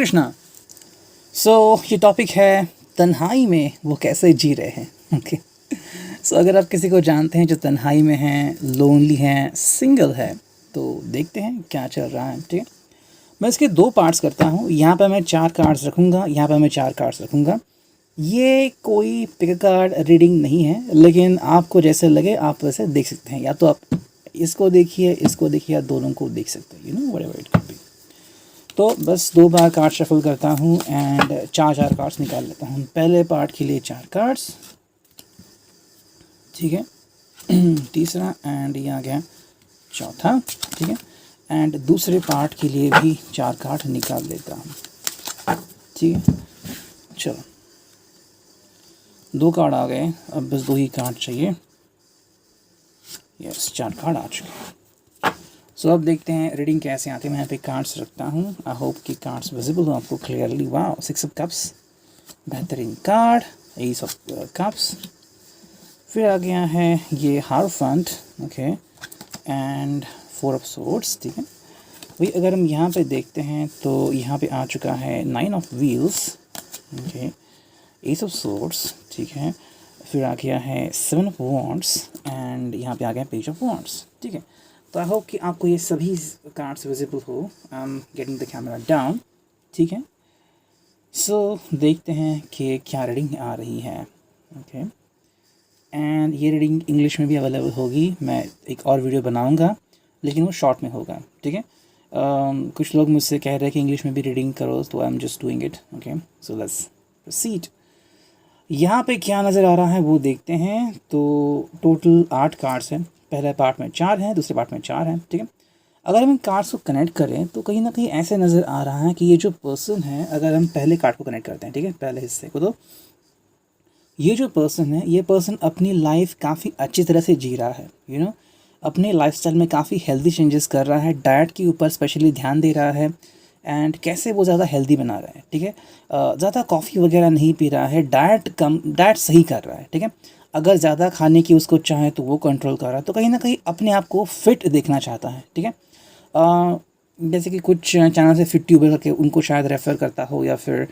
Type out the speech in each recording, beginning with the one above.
कृष्णा। ये टॉपिक है तन्हाई में वो कैसे जी रहे हैं। ओके। अगर आप किसी को जानते हैं जो तन्हाई में हैं, लोनली हैं, सिंगल है, तो देखते हैं क्या चल रहा है। ठीक है, मैं इसके दो पार्ट्स करता हूँ। यहाँ पर मैं 4 कार्ड्स रखूँगा, यहाँ पर मैं 4 कार्ड्स रखूँगा। ये कोई पिक कार्ड रीडिंग नहीं है, लेकिन आपको जैसे लगे आप वैसे देख सकते हैं। या तो आप इसको देखिए, या दोनों को देख सकते हैं, व्हाटएवर इट कैन बी। तो बस 2 बार कार्ड शफल करता हूँ एंड 4 कार्ड्स निकाल लेता हूँ। पहले पार्ट के लिए 4 कार्ड्स, ठीक है। तीसरा एंड ये आ गया चौथा, ठीक है। एंड दूसरे पार्ट के लिए भी 4 कार्ड निकाल लेता हूँ, ठीक है। चलो 2 कार्ड आ गए, अब बस 2 ही कार्ड चाहिए। यस, 4 कार्ड आ चुके। अब देखते हैं रीडिंग कैसे आती है। मैं यहाँ पे कार्ड्स रखता हूँ। आई होप कि कार्ड्स विजिबल हो आपको क्लियरली। वाह, 6 ऑफ कप्स, बेहतरीन कार्ड। एस ऑफ कप्स, फिर आ गया है ये hierophant, okay, and 4 of swords, ठीक है। वही अगर हम यहाँ पे देखते हैं तो यहाँ पे आ चुका है 9 of wheels, okay, S of swords, ठीक है। फिर आ गया है 7 ऑफ वॉन्ड्स एंड यहाँ पे आ गया पेज ऑफ वॉन्ड्स, ठीक है। तो आई होप कि आपको ये सभी कार्ड्स विजिबल हो। I am getting the camera down, ठीक है। देखते हैं कि क्या रीडिंग आ रही है, ओके। एंड ये रीडिंग इंग्लिश में भी अवेलेबल होगी। मैं एक और वीडियो बनाऊंगा, लेकिन वो शॉर्ट में होगा, ठीक है। कुछ लोग मुझसे कह रहे हैं कि इंग्लिश में भी रीडिंग करो, तो I am just doing it, okay. So let's proceed. यहाँ पे क्या नज़र आ रहा है वो देखते हैं। तो टोटल 8 कार्ड्स हैं। पहले पार्ट में 4 हैं, दूसरे पार्ट में 4 हैं, ठीक है। अगर हम इन कार्ड्स को कनेक्ट करें तो कहीं ना कहीं ऐसे नज़र आ रहा है कि ये जो पर्सन है, अगर हम पहले कार्ड को कनेक्ट करते हैं, ठीक है, पहले हिस्से को, तो ये जो पर्सन है, ये पर्सन अपनी लाइफ काफ़ी अच्छी तरह से जी रहा है। अपने लाइफस्टाइल में काफ़ी हेल्दी चेंजेस कर रहा है, डाइट के ऊपर स्पेशली ध्यान दे रहा है एंड कैसे वो ज़्यादा हेल्दी बना रहा है, ठीक है। ज़्यादा कॉफ़ी वगैरह नहीं पी रहा है, डाइट सही कर रहा है, ठीक है। अगर ज़्यादा खाने की उसको चाहे तो वो कंट्रोल कर रहा है। तो कहीं ना कहीं अपने आप को फिट देखना चाहता है, ठीक है। जैसे कि कुछ चैनल से फिट ट्यूबर करके उनको शायद रेफ़र करता हो, या फिर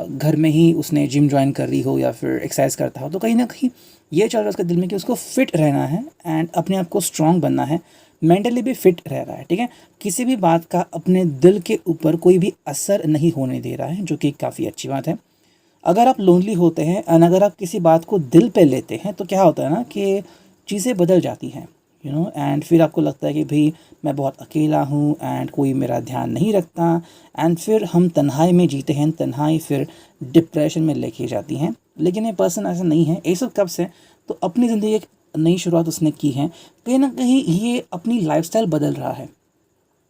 घर में ही उसने जिम ज्वाइन कर ली हो, या फिर एक्सरसाइज करता हो। तो कहीं ना कहीं ये चल रहा है उसके दिल में कि उसको फिट रहना है एंड अपने आप को स्ट्रॉन्ग बनना है, मेंटली भी फिट रह रहा है, ठीक है। किसी भी बात का अपने दिल के ऊपर कोई भी असर नहीं होने दे रहा है, जो कि काफ़ी अच्छी बात है। अगर आप लोनली होते हैं एंड अगर आप किसी बात को दिल पे लेते हैं तो क्या होता है ना कि चीज़ें बदल जाती हैं, एंड फिर आपको लगता है कि भाई मैं बहुत अकेला हूँ एंड कोई मेरा ध्यान नहीं रखता, एंड फिर हम तन्हाई में जीते हैं। तन्हाई फिर डिप्रेशन में लेके जाती हैं। लेकिन ये पर्सन ऐसा नहीं है। ये सब कब से, तो अपनी ज़िंदगी एक नई शुरुआत उसने की है। कहीं ना कहीं ये अपनी लाइफस्टाइल बदल रहा है।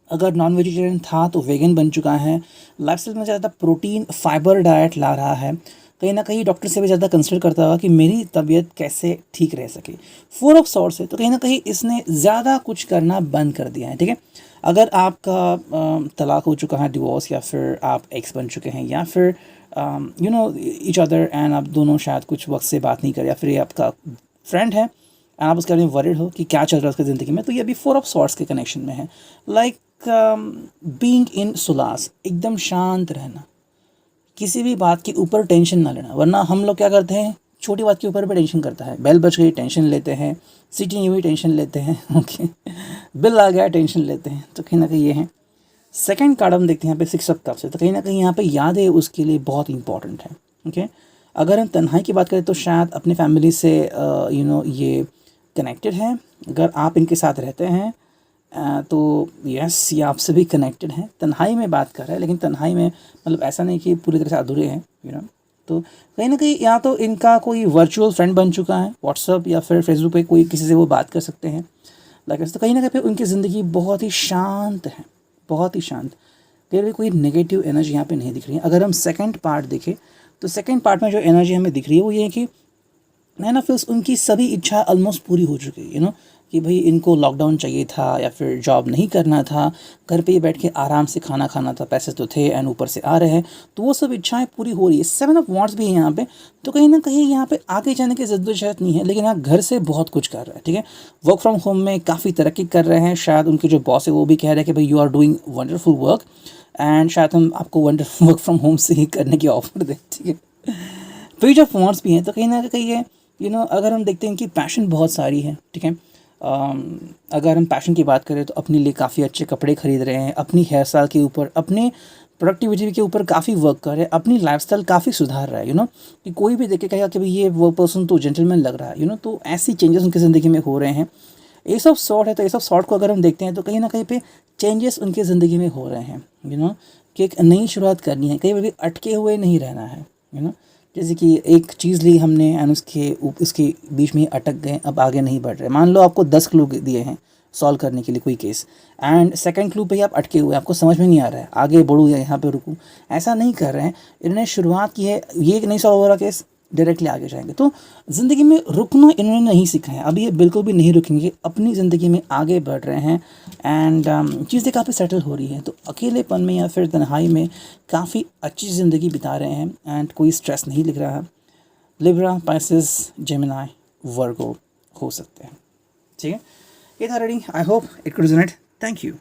अगर नॉन वेजिटेरियन था तो वेगन बन चुका है। लाइफस्टाइल में ज़्यादा प्रोटीन फाइबर डाइट ला रहा है। कहीं ना कहीं डॉक्टर से भी ज़्यादा कंसिडर करता होगा कि मेरी तबीयत कैसे ठीक रह सके। 4 ऑफ सॉर्ड्स है, तो कहीं ना कहीं इसने ज़्यादा कुछ करना बंद कर दिया है, ठीक है। अगर आपका तलाक हो चुका है, डिवोर्स, या फिर आप एक्स बन चुके हैं, या फिर ईच अदर एंड आप दोनों शायद कुछ वक्त से बात नहीं करें, या फिर ये आपका फ्रेंड है एंड आप उसके बारे में वरीड हो कि क्या चल रहा है उसकी ज़िंदगी में, तो ये अभी 4 ऑफ सॉर्ड्स के कनेक्शन में है। लाइक बीइंग इन सुलास, एकदम शांत रहना, किसी भी बात के ऊपर टेंशन ना लेना। वरना हम लोग क्या करते हैं, छोटी बात के ऊपर भी टेंशन करता है। बेल बज गई टेंशन लेते हैं, सीटी नहीं हुई टेंशन लेते हैं, ओके, बिल आ गया टेंशन लेते हैं। तो कहीं ना कहीं ये है। सेकंड कार्ड हम देखते हैं यहाँ पे 6 ऑफ कप्स है। तो कहीं ना कहीं यहाँ पे यादें उसके लिए बहुत इंपॉर्टेंट है, ओके। अगर हम तन्हाई की बात करें तो शायद अपने फैमिली से ये कनेक्टेड है। अगर आप इनके साथ रहते हैं तो यस, ये आपसे भी कनेक्टेड है। तन्हाई में बात कर रहे हैं, लेकिन तन्हाई में मतलब ऐसा नहीं कि पूरी तरह से अधूरे हैं, तो कहीं ना कहीं या तो इनका कोई वर्चुअल फ्रेंड बन चुका है, व्हाट्सअप या फिर फेसबुक पे कोई किसी से वो बात कर सकते हैं। तो कहीं ना कहीं उनकी ज़िंदगी बहुत ही शांत है, बहुत ही शांत। कहीं भी कोई नेगेटिव एनर्जी यहाँ पे नहीं दिख रही है। अगर हम सेकंड पार्ट देखें तो सेकंड पार्ट में जो एनर्जी हमें दिख रही है वो ये है कि नाइन ऑफ उनकी सभी इच्छा ऑलमोस्ट पूरी हो चुकी है, कि भाई इनको लॉकडाउन चाहिए था या फिर जॉब नहीं करना था, घर पे ही बैठ के आराम से खाना खाना था, पैसे तो थे एंड ऊपर से आ रहे हैं, तो वो सब इच्छाएं पूरी हो रही है। 7 ऑफ वॉन्ड्स भी है यहाँ पे, तो कहीं ना कहीं यहाँ पे आगे जाने की जद्दोजहद नहीं है, लेकिन यहाँ घर से बहुत कुछ कर रहा है, ठीक है। वर्क फ्रॉम होम में काफ़ी तरक्की कर रहे हैं, शायद उनके जो बॉस है वो भी कह रहे हैं कि भाई you are doing wonderful work, and शायद हम आपको वंडरफुल वर्क फ्रॉम होम से ही करने की ऑफर दें, ठीक है। पेज ऑफ वॉन्ड्स भी हैं, तो कहीं ना कहीं ये अगर हम देखते हैं कि पैशन बहुत सारी है, ठीक है। अगर हम पैशन की बात करें तो अपने लिए काफ़ी अच्छे कपड़े खरीद रहे हैं, अपनी हेयर स्टाइल के ऊपर, अपने प्रोडक्टिविटी के ऊपर काफ़ी वर्क कर रहे हैं, अपनी लाइफस्टाइल काफ़ी सुधार रहा है, कि कोई भी देख के कहेगा कि भाई ये वो पर्सन तो जेंटलमैन लग रहा है, तो ऐसी चेंजेस उनकी ज़िंदगी में हो रहे हैं। एस ऑफ सॉर्ट है, तो एस ऑफ सॉर्ट को अगर हम देखते हैं तो कहीं ना कहीं पे चेंजेस उनकी ज़िंदगी में हो रहे हैं, कि एक नई शुरुआत करनी है, कहीं भी अटके हुए नहीं रहना है, जैसे कि एक चीज़ ली हमने एंड उसके बीच में ही अटक गए, अब आगे नहीं बढ़ रहे। मान लो आपको 10 क्लू दिए हैं सॉल्व करने के लिए कोई केस, एंड सेकंड क्लू पे ही आप अटके हुए, आपको समझ में नहीं आ रहा है आगे बढ़ूँ या यहाँ पे रुकूँ, ऐसा नहीं कर रहे हैं। इन्होंने शुरुआत की है, ये नहीं सॉल्व हो रहा केस, डायरेक्टली आगे जाएंगे। तो ज़िंदगी में रुकना इन्होंने नहीं सीखा है, अभी ये बिल्कुल भी नहीं रुकेंगे, अपनी ज़िंदगी में आगे बढ़ रहे हैं, एंड चीज़ें काफ़ी सेटल हो रही हैं, तो अकेलेपन में या फिर तन्हाई में काफ़ी अच्छी ज़िंदगी बिता रहे हैं, एंड कोई स्ट्रेस नहीं दिख रहा। लिब्रा, पाइसेस, जेमिनी, वर्गो हो सकते हैं, ठीक है। ये था reading, I hope it could resonate. Thank you.